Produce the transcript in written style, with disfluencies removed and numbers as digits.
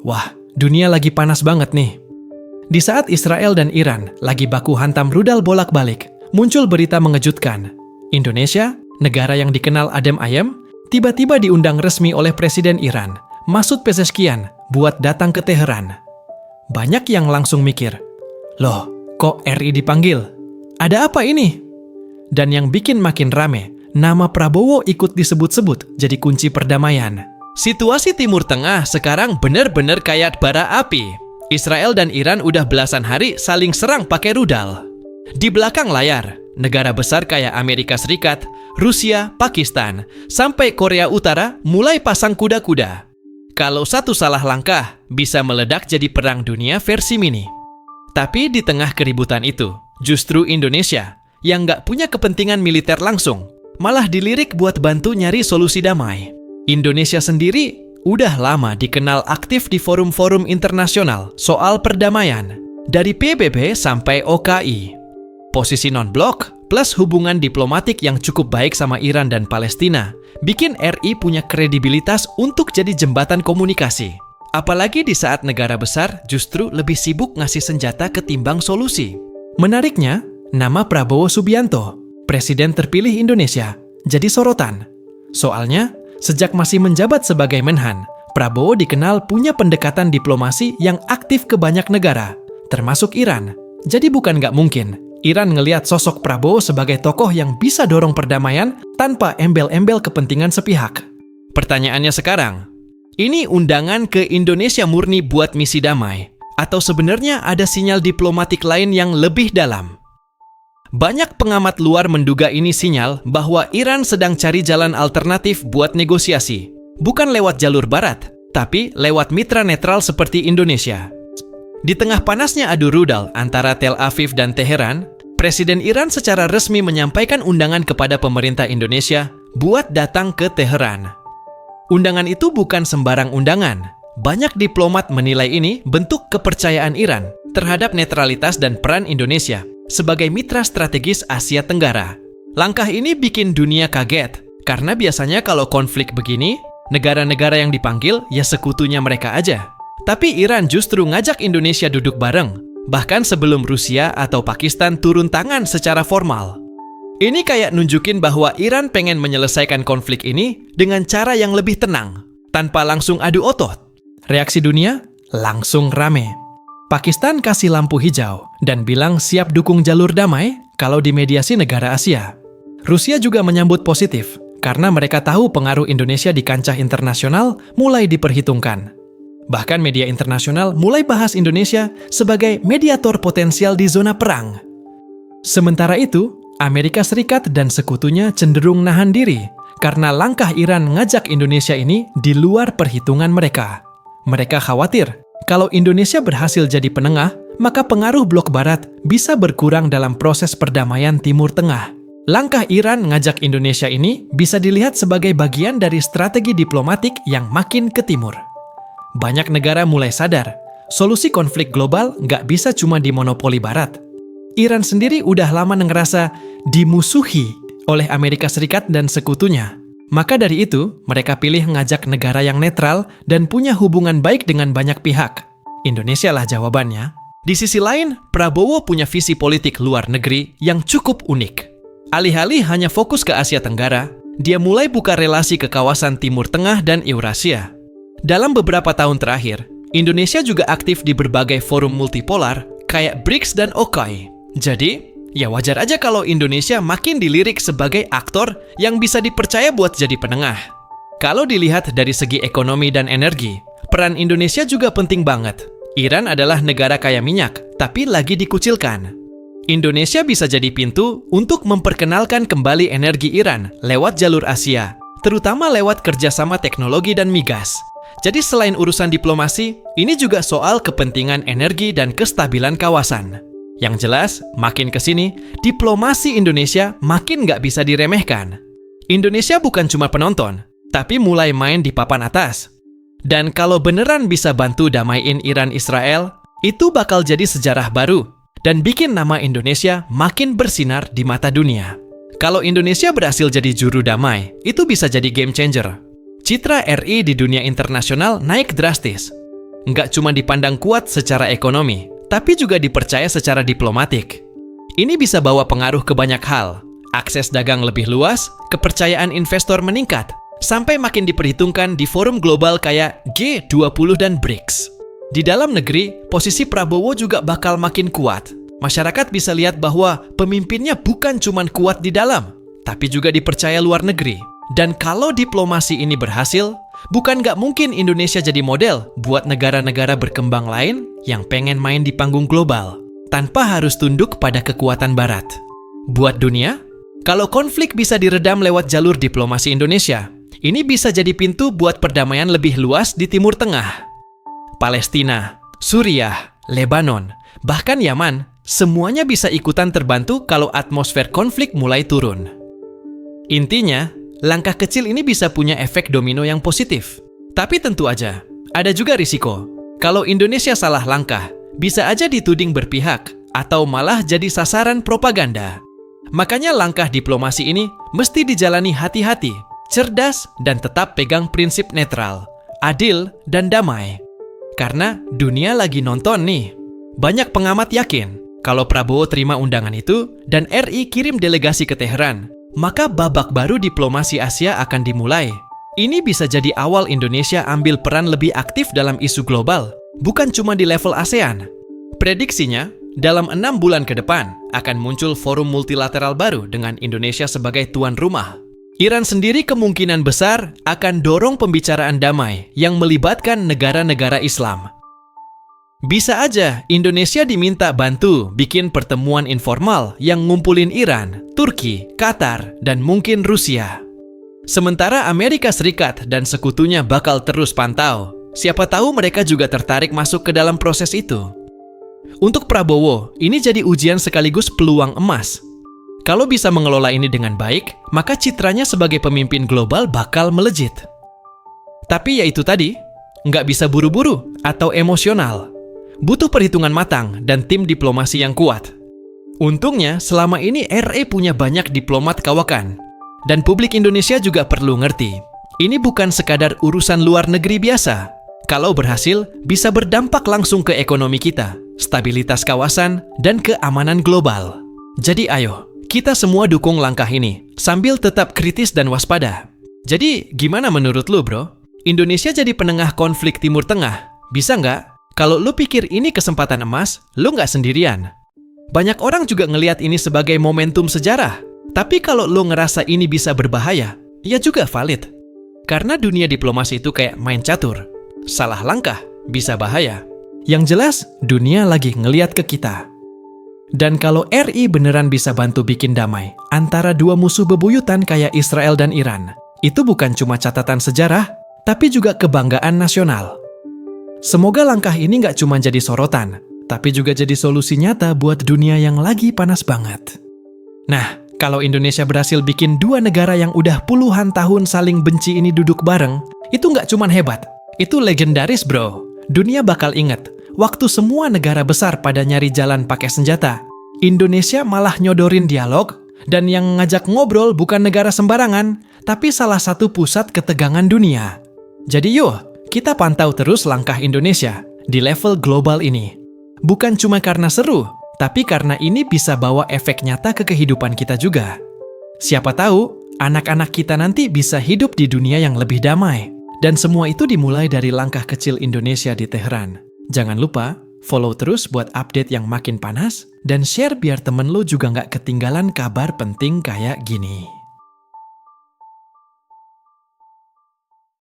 Wah, dunia lagi panas banget nih. Di saat Israel dan Iran lagi baku hantam rudal bolak-balik, muncul berita mengejutkan. Indonesia, negara yang dikenal adem ayem, tiba-tiba diundang resmi oleh Presiden Iran, Masoud Pezeshkian, buat datang ke Teheran. Banyak yang langsung mikir, loh, kok RI dipanggil? Ada apa ini? Dan yang bikin makin rame, nama Prabowo ikut disebut-sebut jadi kunci perdamaian. Situasi Timur Tengah sekarang bener-bener kayak bara api. Israel dan Iran udah belasan hari saling serang pakai rudal. Di belakang layar, negara besar kayak Amerika Serikat, Rusia, Pakistan, sampai Korea Utara mulai pasang kuda-kuda. Kalau satu salah langkah, bisa meledak jadi perang dunia versi mini. Tapi di tengah keributan itu, justru Indonesia, yang nggak punya kepentingan militer langsung, malah dilirik buat bantu nyari solusi damai. Indonesia sendiri udah lama dikenal aktif di forum-forum internasional soal perdamaian, dari PBB sampai OKI. Posisi non-blok plus hubungan diplomatik yang cukup baik sama Iran dan Palestina bikin RI punya kredibilitas untuk jadi jembatan komunikasi. Apalagi di saat negara besar justru lebih sibuk ngasih senjata ketimbang solusi. Menariknya, nama Prabowo Subianto, Presiden terpilih Indonesia, jadi sorotan. Soalnya, sejak masih menjabat sebagai Menhan, Prabowo dikenal punya pendekatan diplomasi yang aktif ke banyak negara, termasuk Iran. Jadi bukan nggak mungkin Iran ngelihat sosok Prabowo sebagai tokoh yang bisa dorong perdamaian tanpa embel-embel kepentingan sepihak. Pertanyaannya sekarang, ini undangan ke Indonesia murni buat misi damai, atau sebenarnya ada sinyal diplomatik lain yang lebih dalam? Banyak pengamat luar menduga ini sinyal bahwa Iran sedang cari jalan alternatif buat negosiasi. Bukan lewat jalur barat, tapi lewat mitra netral seperti Indonesia. Di tengah panasnya adu rudal antara Tel Aviv dan Teheran, Presiden Iran secara resmi menyampaikan undangan kepada pemerintah Indonesia buat datang ke Teheran. Undangan itu bukan sembarang undangan. Banyak diplomat menilai ini bentuk kepercayaan Iran terhadap netralitas dan peran Indonesia sebagai mitra strategis Asia Tenggara. Langkah ini bikin dunia kaget, karena biasanya kalau konflik begini, negara-negara yang dipanggil ya sekutunya mereka aja. Tapi Iran justru ngajak Indonesia duduk bareng, bahkan sebelum Rusia atau Pakistan turun tangan secara formal. Ini kayak nunjukin bahwa Iran pengen menyelesaikan konflik ini dengan cara yang lebih tenang, tanpa langsung adu otot. Reaksi dunia langsung rame. Pakistan kasih lampu hijau dan bilang siap dukung jalur damai kalau dimediasi negara Asia. Rusia juga menyambut positif karena mereka tahu pengaruh Indonesia di kancah internasional mulai diperhitungkan. Bahkan media internasional mulai bahas Indonesia sebagai mediator potensial di zona perang. Sementara itu, Amerika Serikat dan sekutunya cenderung nahan diri karena langkah Iran ngajak Indonesia ini di luar perhitungan mereka. Mereka khawatir kalau Indonesia berhasil jadi penengah, maka pengaruh blok barat bisa berkurang dalam proses perdamaian Timur Tengah. Langkah Iran ngajak Indonesia ini bisa dilihat sebagai bagian dari strategi diplomatik yang makin ke timur. Banyak negara mulai sadar, solusi konflik global nggak bisa cuma dimonopoli barat. Iran sendiri udah lama ngerasa dimusuhi oleh Amerika Serikat dan sekutunya. Maka dari itu, mereka pilih ngajak negara yang netral dan punya hubungan baik dengan banyak pihak. Indonesia lah jawabannya. Di sisi lain, Prabowo punya visi politik luar negeri yang cukup unik. Alih-alih hanya fokus ke Asia Tenggara, dia mulai buka relasi ke kawasan Timur Tengah dan Eurasia. Dalam beberapa tahun terakhir, Indonesia juga aktif di berbagai forum multipolar kayak BRICS dan OKI. Jadi, ya wajar aja kalau Indonesia makin dilirik sebagai aktor yang bisa dipercaya buat jadi penengah. Kalau dilihat dari segi ekonomi dan energi, peran Indonesia juga penting banget. Iran adalah negara kaya minyak, tapi lagi dikucilkan. Indonesia bisa jadi pintu untuk memperkenalkan kembali energi Iran lewat jalur Asia, terutama lewat kerjasama teknologi dan migas. Jadi selain urusan diplomasi, ini juga soal kepentingan energi dan kestabilan kawasan. Yang jelas, makin kesini, diplomasi Indonesia makin nggak bisa diremehkan. Indonesia bukan cuma penonton, tapi mulai main di papan atas. Dan kalau beneran bisa bantu damaiin Iran-Israel, itu bakal jadi sejarah baru dan bikin nama Indonesia makin bersinar di mata dunia. Kalau Indonesia berhasil jadi juru damai, itu bisa jadi game changer. Citra RI di dunia internasional naik drastis. nggak cuma dipandang kuat secara ekonomi, tapi juga dipercaya secara diplomatik. Ini bisa bawa pengaruh ke banyak hal. Akses dagang lebih luas, kepercayaan investor meningkat, sampai makin diperhitungkan di forum global kayak G20 dan BRICS. Di dalam negeri, posisi Prabowo juga bakal makin kuat. Masyarakat bisa lihat bahwa pemimpinnya bukan cuma kuat di dalam, tapi juga dipercaya luar negeri. Dan kalau diplomasi ini berhasil, bukan nggak mungkin Indonesia jadi model buat negara-negara berkembang lain yang pengen main di panggung global, tanpa harus tunduk pada kekuatan barat. Buat dunia, kalau konflik bisa diredam lewat jalur diplomasi Indonesia, ini bisa jadi pintu buat perdamaian lebih luas di Timur Tengah. Palestina, Suriah, Lebanon, bahkan Yaman, semuanya bisa ikutan terbantu kalau atmosfer konflik mulai turun. Intinya, langkah kecil ini bisa punya efek domino yang positif. Tapi tentu aja, ada juga risiko. Kalau Indonesia salah langkah, bisa aja dituding berpihak atau malah jadi sasaran propaganda. Makanya langkah diplomasi ini mesti dijalani hati-hati, cerdas, dan tetap pegang prinsip netral, adil, dan damai. Karena dunia lagi nonton nih. Banyak pengamat yakin kalau Prabowo terima undangan itu dan RI kirim delegasi ke Teheran, maka babak baru diplomasi Asia akan dimulai. Ini bisa jadi awal Indonesia ambil peran lebih aktif dalam isu global, bukan cuma di level ASEAN. Prediksinya, dalam 6 bulan ke depan akan muncul forum multilateral baru dengan Indonesia sebagai tuan rumah. Iran sendiri kemungkinan besar akan dorong pembicaraan damai yang melibatkan negara-negara Islam. Bisa aja Indonesia diminta bantu bikin pertemuan informal yang ngumpulin Iran, Turki, Qatar, dan mungkin Rusia. Sementara Amerika Serikat dan sekutunya bakal terus pantau. Siapa tahu mereka juga tertarik masuk ke dalam proses itu. Untuk Prabowo, ini jadi ujian sekaligus peluang emas. Kalau bisa mengelola ini dengan baik, maka citranya sebagai pemimpin global bakal melejit. Tapi ya itu tadi, nggak bisa buru-buru atau emosional. Butuh perhitungan matang dan tim diplomasi yang kuat. Untungnya, selama ini RI punya banyak diplomat kawakan. Dan publik Indonesia juga perlu ngerti, ini bukan sekadar urusan luar negeri biasa. Kalau berhasil, bisa berdampak langsung ke ekonomi kita, stabilitas kawasan, dan keamanan global. Jadi ayo, kita semua dukung langkah ini, sambil tetap kritis dan waspada. Jadi, gimana menurut lu, bro? Indonesia jadi penengah konflik Timur Tengah. Bisa nggak? Kalau lu pikir ini kesempatan emas, lu nggak sendirian. Banyak orang juga ngelihat ini sebagai momentum sejarah. Tapi kalau lu ngerasa ini bisa berbahaya, ya juga valid. Karena dunia diplomasi itu kayak main catur. Salah langkah, bisa bahaya. Yang jelas, dunia lagi ngelihat ke kita. Dan kalau RI beneran bisa bantu bikin damai antara dua musuh bebuyutan kayak Israel dan Iran, itu bukan cuma catatan sejarah, tapi juga kebanggaan nasional. Semoga langkah ini nggak cuma jadi sorotan, tapi juga jadi solusi nyata buat dunia yang lagi panas banget. Nah, kalau Indonesia berhasil bikin dua negara yang udah puluhan tahun saling benci ini duduk bareng, itu nggak cuma hebat, itu legendaris, bro. Dunia bakal inget, waktu semua negara besar pada nyari jalan pakai senjata, Indonesia malah nyodorin dialog, dan yang ngajak ngobrol bukan negara sembarangan, tapi salah satu pusat ketegangan dunia. Jadi yuk, kita pantau terus langkah Indonesia di level global ini. Bukan cuma karena seru, tapi karena ini bisa bawa efek nyata ke kehidupan kita juga. Siapa tahu, anak-anak kita nanti bisa hidup di dunia yang lebih damai. Dan semua itu dimulai dari langkah kecil Indonesia di Teheran. Jangan lupa, follow terus buat update yang makin panas, dan share biar temen lu juga nggak ketinggalan kabar penting kayak gini.